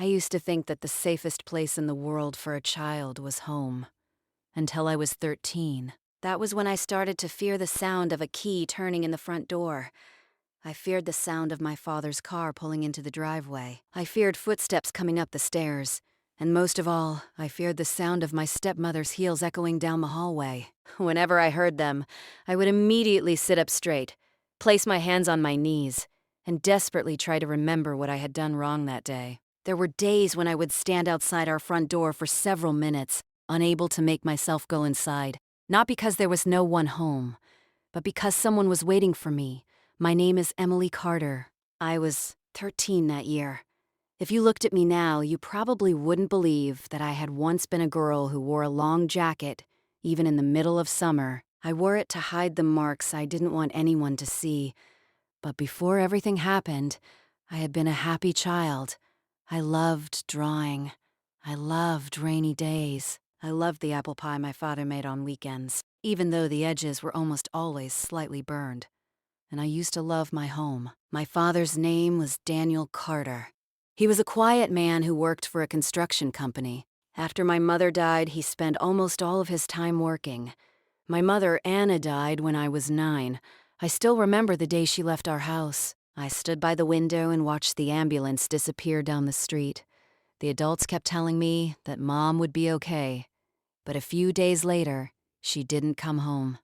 I used to think that the safest place in the world for a child was home. Until I was 13. That was when I started to fear the sound of a key turning in the front door. I feared the sound of my father's car pulling into the driveway. I feared footsteps coming up the stairs. And most of all, I feared the sound of my stepmother's heels echoing down the hallway. Whenever I heard them, I would immediately sit up straight, place my hands on my knees, and desperately try to remember what I had done wrong that day. There were days when I would stand outside our front door for several minutes, unable to make myself go inside, not because there was no one home, but because someone was waiting for me. My name is Emily Carter. I was 13 that year. If you looked at me now, you probably wouldn't believe that I had once been a girl who wore a long jacket, even in the middle of summer. I wore it to hide the marks I didn't want anyone to see. But before everything happened, I had been a happy child. I loved drawing. I loved rainy days. I loved the apple pie my father made on weekends, even though the edges were almost always slightly burned. And I used to love my home. My father's name was Daniel Carter. He was a quiet man who worked for a construction company. After my mother died, he spent almost all of his time working. My mother, Anna, died when I was 9. I still remember the day she left our house. I stood by the window and watched the ambulance disappear down the street. The adults kept telling me that Mom would be okay. But a few days later, she didn't come home.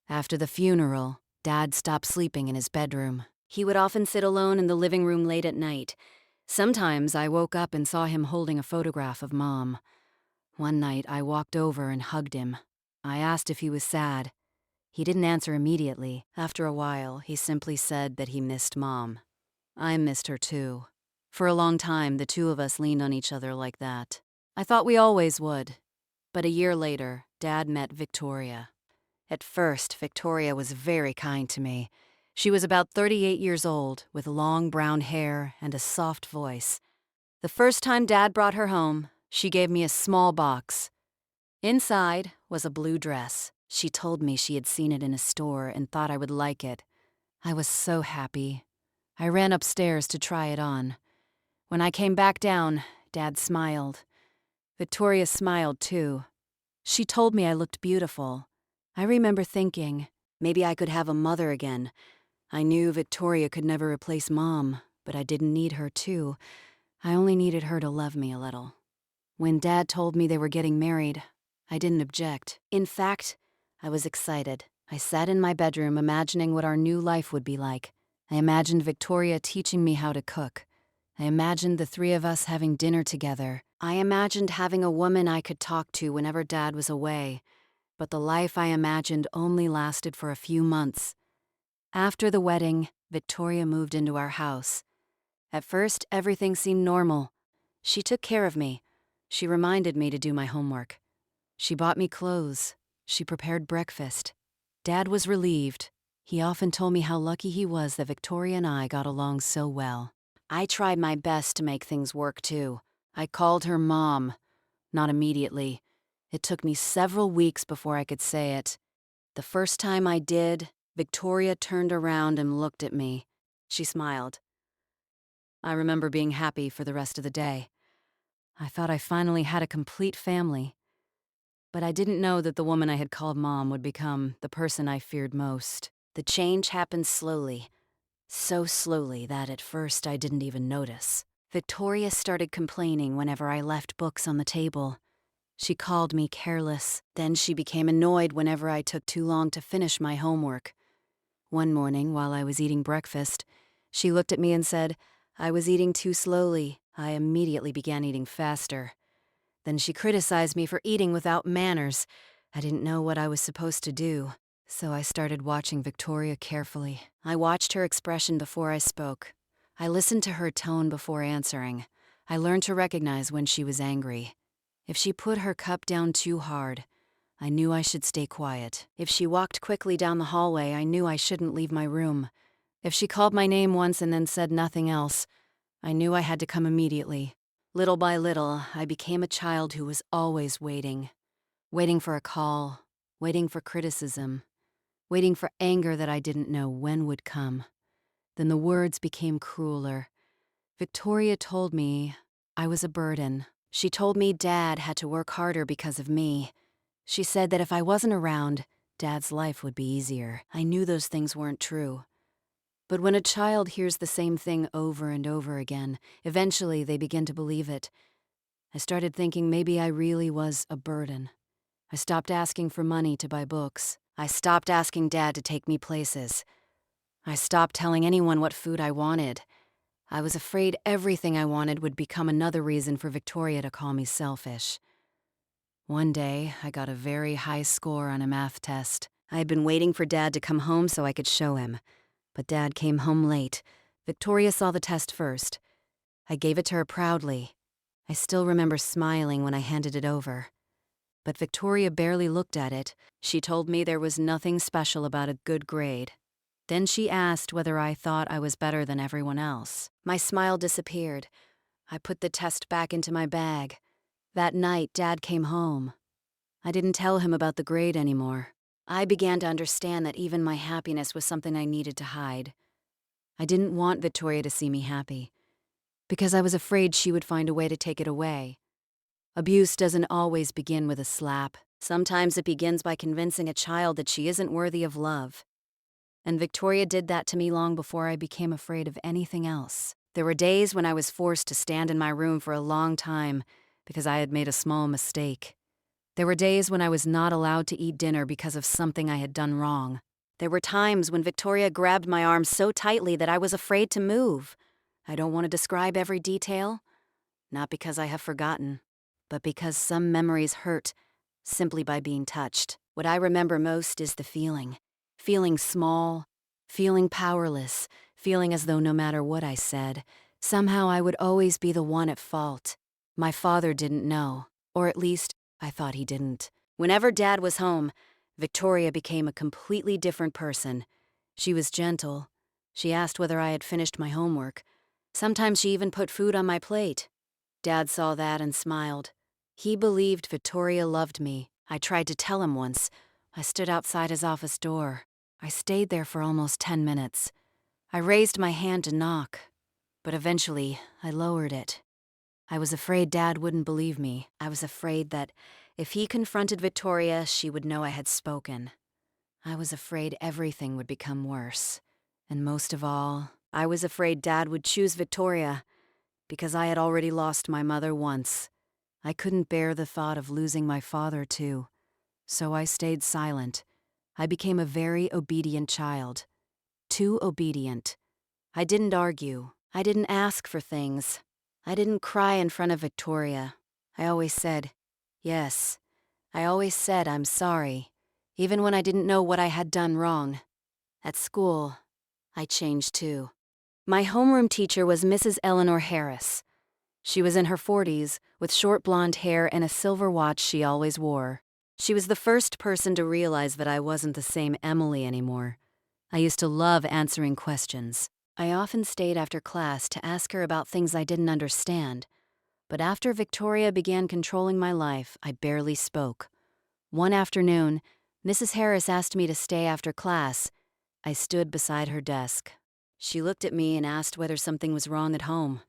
After the funeral, Dad stopped sleeping in his bedroom. He would often sit alone in the living room late at night. Sometimes I woke up and saw him holding a photograph of Mom. One night, I walked over and hugged him. I asked if he was sad. He didn't answer immediately. After a while, he simply said that he missed Mom. I missed her too. For a long time, the two of us leaned on each other like that. I thought we always would. But a year later, Dad met Victoria. At first, Victoria was very kind to me. She was about 38 years old, with long brown hair and a soft voice. The first time Dad brought her home, she gave me a small box. Inside was a blue dress. She told me she had seen it in a store and thought I would like it. I was so happy. I ran upstairs to try it on. When I came back down, Dad smiled. Victoria smiled too. She told me I looked beautiful. I remember thinking, maybe I could have a mother again. I knew Victoria could never replace Mom, but I didn't need her too. I only needed her to love me a little. When Dad told me they were getting married, I didn't object. In fact, I was excited. I sat in my bedroom imagining what our new life would be like. I imagined Victoria teaching me how to cook. I imagined the three of us having dinner together. I imagined having a woman I could talk to whenever Dad was away. But the life I imagined only lasted for a few months. After the wedding, Victoria moved into our house. At first, everything seemed normal. She took care of me. She reminded me to do my homework. She bought me clothes. She prepared breakfast. Dad was relieved. He often told me how lucky he was that Victoria and I got along so well. I tried my best to make things work too. I called her Mom. Not immediately. It took me several weeks before I could say it. The first time I did, Victoria turned around and looked at me. She smiled. I remember being happy for the rest of the day. I thought I finally had a complete family. But I didn't know that the woman I had called Mom would become the person I feared most. The change happened slowly. So slowly that at first I didn't even notice. Victoria started complaining whenever I left books on the table. She called me careless. Then she became annoyed whenever I took too long to finish my homework. One morning, while I was eating breakfast, she looked at me and said, I was eating too slowly. I immediately began eating faster. Then she criticized me for eating without manners. I didn't know what I was supposed to do, so I started watching Victoria carefully. I watched her expression before I spoke. I listened to her tone before answering. I learned to recognize when she was angry. If she put her cup down too hard, I knew I should stay quiet. If she walked quickly down the hallway, I knew I shouldn't leave my room. If she called my name once and then said nothing else, I knew I had to come immediately. Little by little, I became a child who was always waiting. Waiting for a call, waiting for criticism, waiting for anger that I didn't know when would come. Then the words became crueler. Victoria told me I was a burden. She told me Dad had to work harder because of me. She said that if I wasn't around, Dad's life would be easier. I knew those things weren't true. But when a child hears the same thing over and over again, eventually they begin to believe it. I started thinking maybe I really was a burden. I stopped asking for money to buy books. I stopped asking Dad to take me places. I stopped telling anyone what food I wanted. I was afraid everything I wanted would become another reason for Victoria to call me selfish. One day, I got a very high score on a math test. I had been waiting for Dad to come home so I could show him. But Dad came home late. Victoria saw the test first. I gave it to her proudly. I still remember smiling when I handed it over. But Victoria barely looked at it. She told me there was nothing special about a good grade. Then she asked whether I thought I was better than everyone else. My smile disappeared. I put the test back into my bag. That night, Dad came home. I didn't tell him about the grade anymore. I began to understand that even my happiness was something I needed to hide. I didn't want Victoria to see me happy, because I was afraid she would find a way to take it away. Abuse doesn't always begin with a slap. Sometimes it begins by convincing a child that she isn't worthy of love. And Victoria did that to me long before I became afraid of anything else. There were days when I was forced to stand in my room for a long time because I had made a small mistake. There were days when I was not allowed to eat dinner because of something I had done wrong. There were times when Victoria grabbed my arm so tightly that I was afraid to move. I don't want to describe every detail, not because I have forgotten, but because some memories hurt simply by being touched. What I remember most is the feeling. Feeling small, feeling powerless, feeling as though no matter what I said, somehow I would always be the one at fault. My father didn't know, or at least I thought he didn't. Whenever Dad was home, Victoria became a completely different person. She was gentle. She asked whether I had finished my homework. Sometimes she even put food on my plate. Dad saw that and smiled. He believed Victoria loved me. I tried to tell him once. I stood outside his office door. I stayed there for almost 10 minutes. I raised my hand to knock, but eventually I lowered it. I was afraid Dad wouldn't believe me. I was afraid that if he confronted Victoria, she would know I had spoken. I was afraid everything would become worse. And most of all, I was afraid Dad would choose Victoria, because I had already lost my mother once. I couldn't bear the thought of losing my father, too. So I stayed silent. I became a very obedient child. Too obedient. I didn't argue. I didn't ask for things. I didn't cry in front of Victoria. I always said, yes. I always said I'm sorry, even when I didn't know what I had done wrong. At school, I changed too. My homeroom teacher was Mrs. Eleanor Harris. She was in her 40s, with short blonde hair and a silver watch she always wore. She was the first person to realize that I wasn't the same Emily anymore. I used to love answering questions. I often stayed after class to ask her about things I didn't understand. But after Victoria began controlling my life, I barely spoke. One afternoon, Mrs. Harris asked me to stay after class. I stood beside her desk. She looked at me and asked whether something was wrong at home.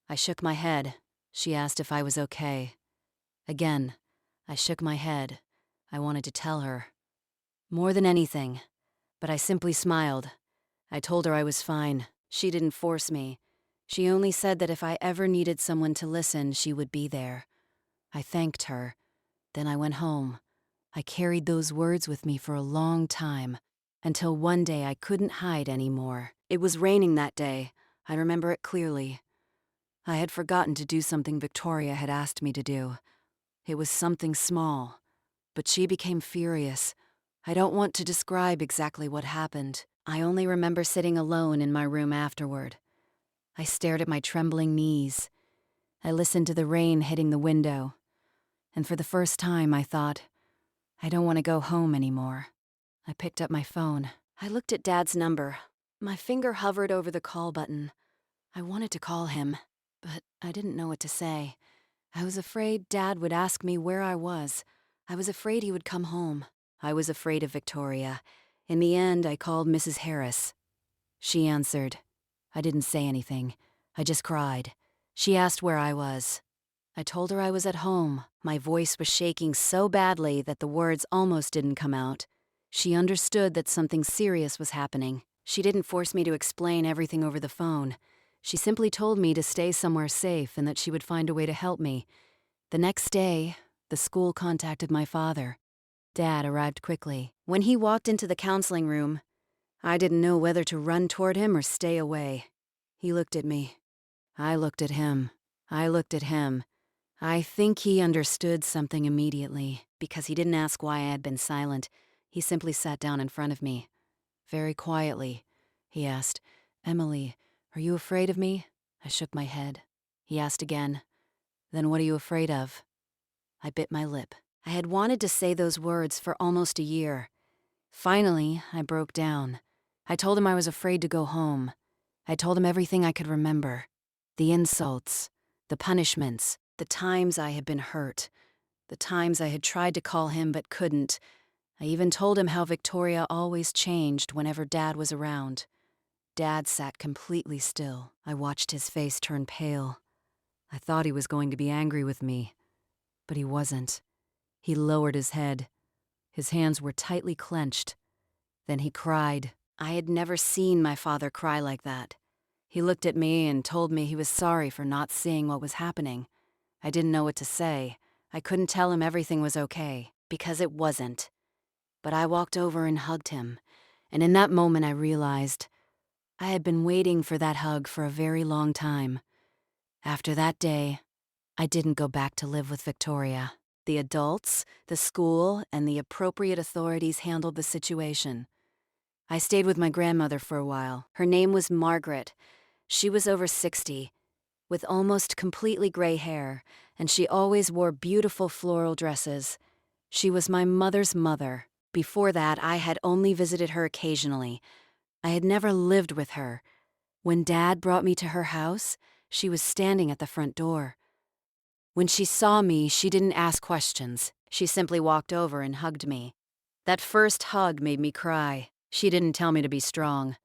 I shook my head. She asked if I was okay. Again, I shook my head. I wanted to tell her. More than anything. But I simply smiled. I told her I was fine. She didn't force me. She only said that if I ever needed someone to listen, she would be there. I thanked her. Then I went home. I carried those words with me for a long time, until one day I couldn't hide anymore. It was raining that day. I remember it clearly. I had forgotten to do something Victoria had asked me to do. It was something small, but she became furious. I don't want to describe exactly what happened. I only remember sitting alone in my room afterward. I stared at my trembling knees. I listened to the rain hitting the window. And for the first time, I thought, I don't want to go home anymore. I picked up my phone. I looked at Dad's number. My finger hovered over the call button. I wanted to call him, but I didn't know what to say. I was afraid Dad would ask me where I was. I was afraid he would come home. I was afraid of Victoria. In the end, I called Mrs. Harris. She answered. I didn't say anything. I just cried. She asked where I was. I told her I was at home. My voice was shaking so badly that the words almost didn't come out. She understood that something serious was happening. She didn't force me to explain everything over the phone. She simply told me to stay somewhere safe and that she would find a way to help me. The next day, the school contacted my father. Dad arrived quickly. When he walked into the counseling room, I didn't know whether to run toward him or stay away. He looked at me. I looked at him. I looked at him. I think he understood something immediately, because he didn't ask why I had been silent. He simply sat down in front of me. Very quietly, he asked, "Emily, are you afraid of me?" I shook my head. He asked again, "Then what are you afraid of?" I bit my lip. I had wanted to say those words for almost a year. Finally, I broke down. I told him I was afraid to go home. I told him everything I could remember. The insults, the punishments, the times I had been hurt, the times I had tried to call him but couldn't. I even told him how Victoria always changed whenever Dad was around. Dad sat completely still. I watched his face turn pale. I thought he was going to be angry with me, but he wasn't. He lowered his head. His hands were tightly clenched. Then he cried. I had never seen my father cry like that. He looked at me and told me he was sorry for not seeing what was happening. I didn't know what to say. I couldn't tell him everything was okay, because it wasn't. But I walked over and hugged him, and in that moment I realized I had been waiting for that hug for a very long time. After that day, I didn't go back to live with Victoria. The adults, the school, and the appropriate authorities handled the situation. I stayed with my grandmother for a while. Her name was Margaret. She was over 60, with almost completely gray hair, and she always wore beautiful floral dresses. She was my mother's mother. Before that, I had only visited her occasionally. I had never lived with her. When Dad brought me to her house, she was standing at the front door. When she saw me, she didn't ask questions. She simply walked over and hugged me. That first hug made me cry. She didn't tell me to be strong.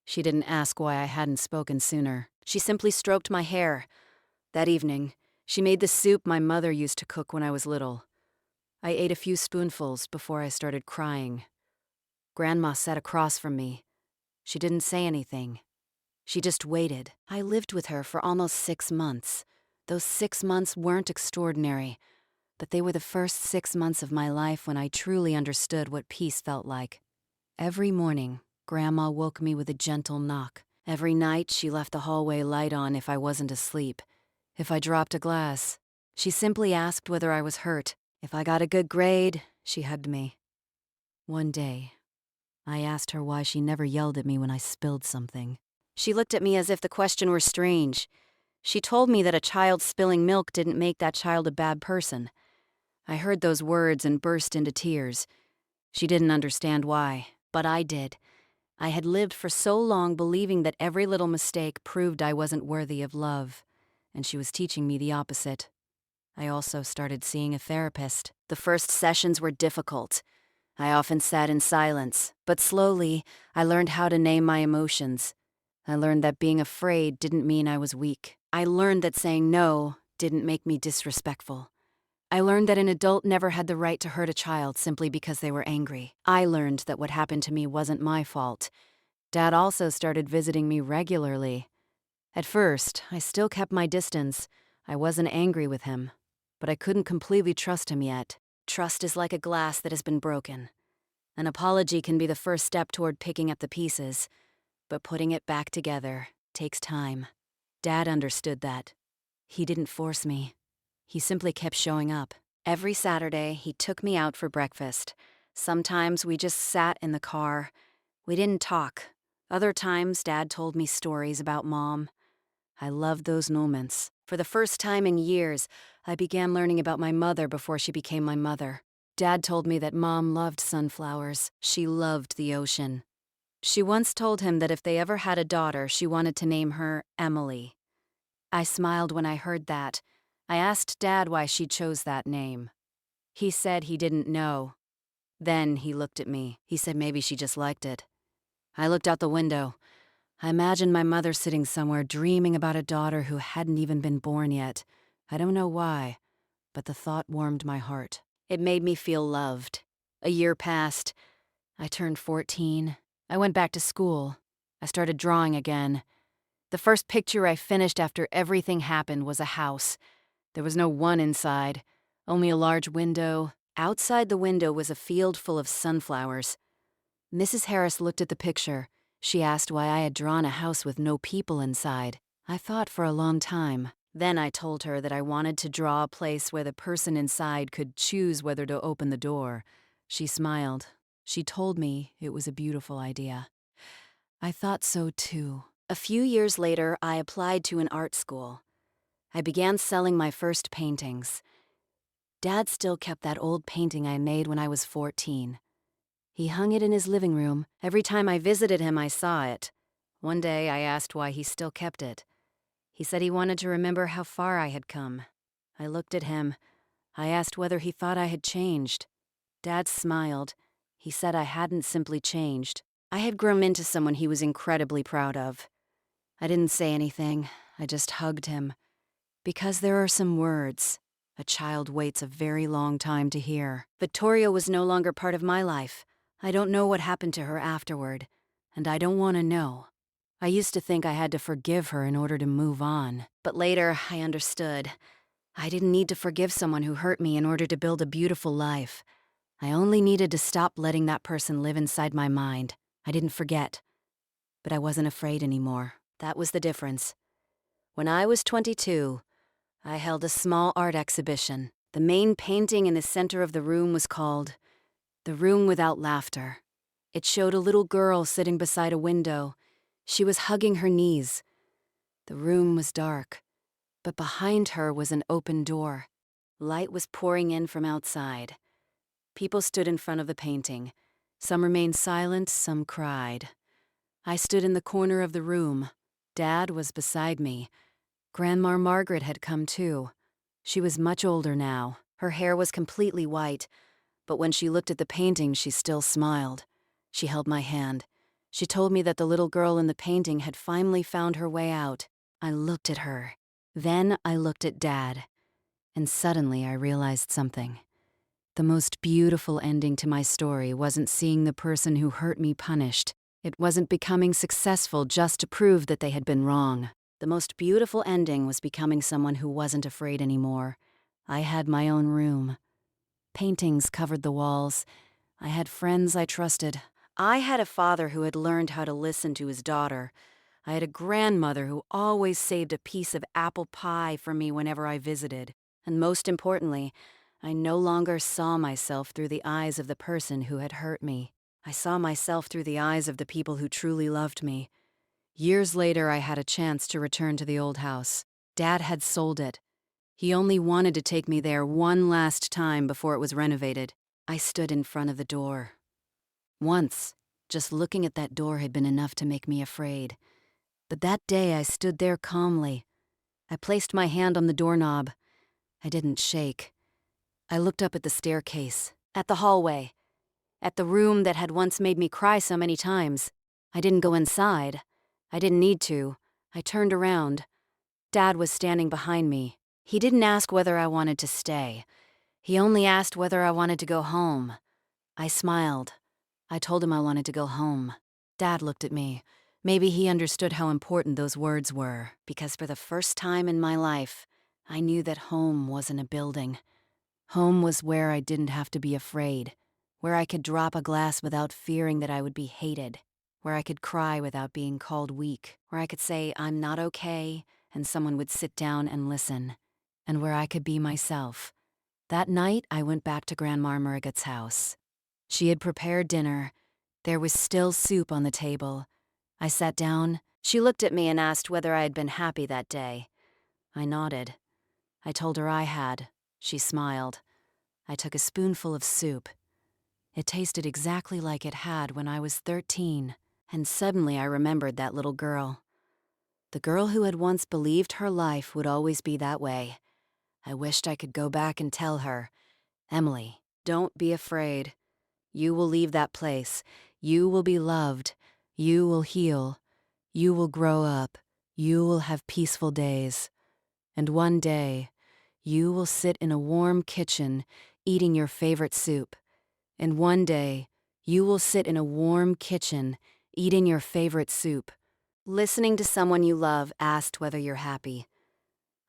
She didn't ask why I hadn't spoken sooner. She simply stroked my hair. That evening, she made the soup my mother used to cook when I was little. I ate a few spoonfuls before I started crying. Grandma sat across from me. She didn't say anything. She just waited. I lived with her for almost 6 months. Those 6 months weren't extraordinary, but they were the first 6 months of my life when I truly understood what peace felt like. Every morning, Grandma woke me with a gentle knock. Every night, she left the hallway light on if I wasn't asleep. If I dropped a glass, she simply asked whether I was hurt. If I got a good grade, she hugged me. One day, I asked her why she never yelled at me when I spilled something. She looked at me as if the question were strange. She told me that a child spilling milk didn't make that child a bad person. I heard those words and burst into tears. She didn't understand why, but I did. I had lived for so long believing that every little mistake proved I wasn't worthy of love, and she was teaching me the opposite. I also started seeing a therapist. The first sessions were difficult. I often sat in silence, but slowly, I learned how to name my emotions. I learned that being afraid didn't mean I was weak. I learned that saying no didn't make me disrespectful. I learned that an adult never had the right to hurt a child simply because they were angry. I learned that what happened to me wasn't my fault. Dad also started visiting me regularly. At first, I still kept my distance. I wasn't angry with him, but I couldn't completely trust him yet. Trust is like a glass that has been broken. An apology can be the first step toward picking up the pieces, but putting it back together takes time. Dad understood that. He didn't force me. He simply kept showing up. Every Saturday, he took me out for breakfast. Sometimes we just sat in the car. We didn't talk. Other times, Dad told me stories about Mom. I loved those moments. For the first time in years, I began learning about my mother before she became my mother. Dad told me that Mom loved sunflowers. She loved the ocean. She once told him that if they ever had a daughter, she wanted to name her Emily. I smiled when I heard that. I asked Dad why she chose that name. He said he didn't know. Then he looked at me. He said maybe she just liked it. I looked out the window. I imagined my mother sitting somewhere dreaming about a daughter who hadn't even been born yet. I don't know why, but the thought warmed my heart. It made me feel loved. A year passed. I turned 14. I went back to school. I started drawing again. The first picture I finished after everything happened was a house. There was no one inside, only a large window. Outside the window was a field full of sunflowers. Mrs. Harris looked at the picture. She asked why I had drawn a house with no people inside. I thought for a long time. Then I told her that I wanted to draw a place where the person inside could choose whether to open the door. She smiled. She told me it was a beautiful idea. I thought so too. A few years later, I applied to an art school. I began selling my first paintings. Dad still kept that old painting I made when I was 14. He hung it in his living room. Every time I visited him, I saw it. One day, I asked why he still kept it. He said he wanted to remember how far I had come. I looked at him. I asked whether he thought I had changed. Dad smiled. He said I hadn't simply changed. I had grown into someone he was incredibly proud of. I didn't say anything. I just hugged him. Because there are some words a child waits a very long time to hear. Victoria was no longer part of my life. I don't know what happened to her afterward, and I don't want to know. I used to think I had to forgive her in order to move on, but later I understood. I didn't need to forgive someone who hurt me in order to build a beautiful life. I only needed to stop letting that person live inside my mind. I didn't forget, but I wasn't afraid anymore. That was the difference. When I was 22, I held a small art exhibition. The main painting in the center of the room was called The Room Without Laughter. It showed a little girl sitting beside a window. She was hugging her knees. The room was dark, but behind her was an open door. Light was pouring in from outside. People stood in front of the painting. Some remained silent, some cried. I stood in the corner of the room. Dad was beside me. Grandma Margaret had come too. She was much older now. Her hair was completely white, but when she looked at the painting, she still smiled. She held my hand. She told me that the little girl in the painting had finally found her way out. I looked at her. Then I looked at Dad. And suddenly I realized something. The most beautiful ending to my story wasn't seeing the person who hurt me punished. It wasn't becoming successful just to prove that they had been wrong. The most beautiful ending was becoming someone who wasn't afraid anymore. I had my own room. Paintings covered the walls. I had friends I trusted. I had a father who had learned how to listen to his daughter. I had a grandmother who always saved a piece of apple pie for me whenever I visited. And most importantly, I no longer saw myself through the eyes of the person who had hurt me. I saw myself through the eyes of the people who truly loved me. Years later, I had a chance to return to the old house. Dad had sold it. He only wanted to take me there one last time before it was renovated. I stood in front of the door. Once, just looking at that door had been enough to make me afraid. But that day I stood there calmly. I placed my hand on the doorknob. I didn't shake. I looked up at the staircase, at the hallway, at the room that had once made me cry so many times. I didn't go inside. I didn't need to. I turned around. Dad was standing behind me. He didn't ask whether I wanted to stay. He only asked whether I wanted to go home. I smiled. I told him I wanted to go home. Dad looked at me. Maybe he understood how important those words were, because for the first time in my life, I knew that home wasn't a building. Home was where I didn't have to be afraid, where I could drop a glass without fearing that I would be hated, where I could cry without being called weak, where I could say I'm not okay and someone would sit down and listen, and where I could be myself. That night, I went back to Grandma Murrigat's house. She had prepared dinner. There was still soup on the table. I sat down. She looked at me and asked whether I had been happy that day. I nodded. I told her I had. She smiled. I took a spoonful of soup. It tasted exactly like it had when I was 13, and suddenly I remembered that little girl. The girl who had once believed her life would always be that way. I wished I could go back and tell her, Emily, don't be afraid. You will leave that place. You will be loved. You will heal. You will grow up. You will have peaceful days. And one day, you will sit in a warm kitchen eating your favorite soup. And one day, you will sit in a warm kitchen eating your favorite soup, listening to someone you love asked whether you're happy.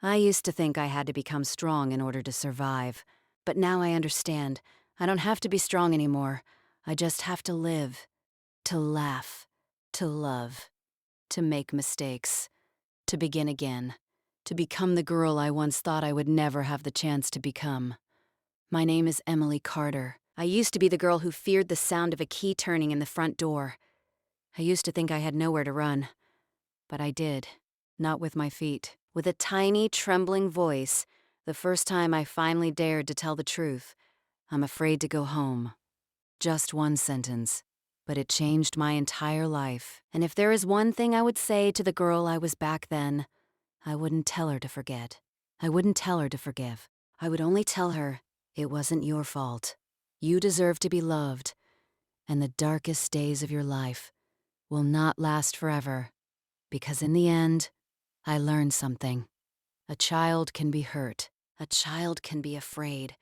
I used to think I had to become strong in order to survive, but now I understand. I don't have to be strong anymore. I just have to live, to laugh, to love, to make mistakes, to begin again, to become the girl I once thought I would never have the chance to become. My name is Emily Carter. I used to be the girl who feared the sound of a key turning in the front door. I used to think I had nowhere to run, but I did, not with my feet. With a tiny, trembling voice, the first time I finally dared to tell the truth, I'm afraid to go home. Just one sentence, but it changed my entire life. And if there is one thing I would say to the girl I was back then, I wouldn't tell her to forget. I wouldn't tell her to forgive. I would only tell her it wasn't your fault. You deserve to be loved, and the darkest days of your life will not last forever, because in the end, I learned something. A child can be hurt. A child can be afraid.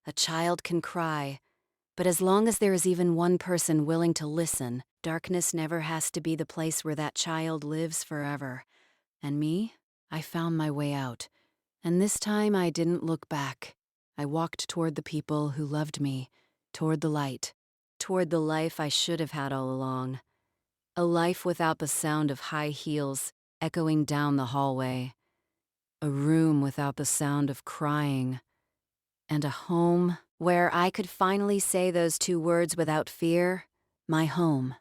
A child can cry. But as long as there is even one person willing to listen, darkness never has to be the place where that child lives forever. And me? I found my way out. And this time I didn't look back. I walked toward the people who loved me, toward the light, toward the life I should have had all along. A life without the sound of high heels echoing down the hallway. A room without the sound of crying. And a home where I could finally say those two words without fear, my home.